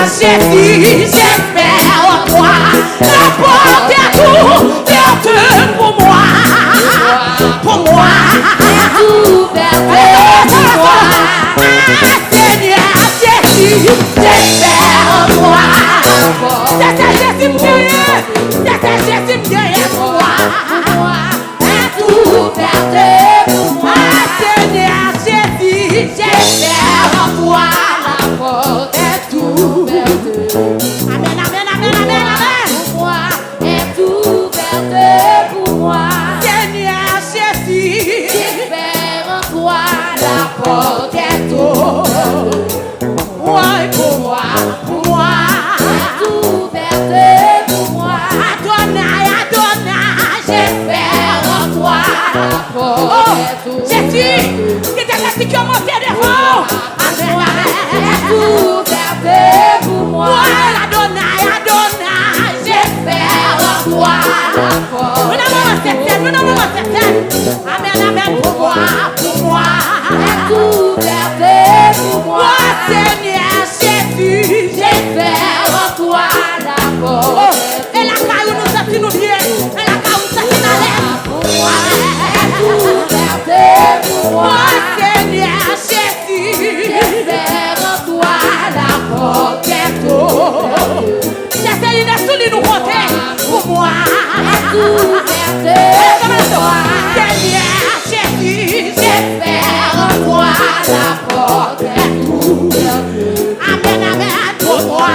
Jésus, j'espère en toi. La porte est ouverte pour moi. Pour moi. Seigneur Jésus, j'espère en toi. C'est Jésus me guérit. C'est Jésus me guérit pour moi. Est ouverte pour moi. Seigneur Jésus, j'espère en toi. La porte est ouverte. Amen, amen, amen, amen, amen. Pour moi, est ouverte pour moi. Seigneur Jésus, j'espère en toi. La porte est ouverte. Moi et pour moi, pour moi. Est ouverte pour moi. Adonai, Adonai, j'espère en toi. La porte est ouverte. Jésus, qui t'a laissé commencer devant. Amen, amen. Est ouverte pour moi. Adonai, Adonai, j'espère en toi. Nous n'avons certaine, nous n'avons certaine. Amen, amen, pour moi, pour moi. Est ouverte pour moi. Seigneur Jésus, j'espère en toi. La porte. Et la caillou nous a nous bien. Et la caillou nous a à l'aise. Pour moi, est ouverte pour moi. Seigneur Jésus, j'espère en toi. La porte est ouverte. J'essaie de souligner nous compter. Pour moi, est ouverte pour moi. Seigneur Jésus, j'espère en toi. La porte est ouverte. Amen, amen, pour moi.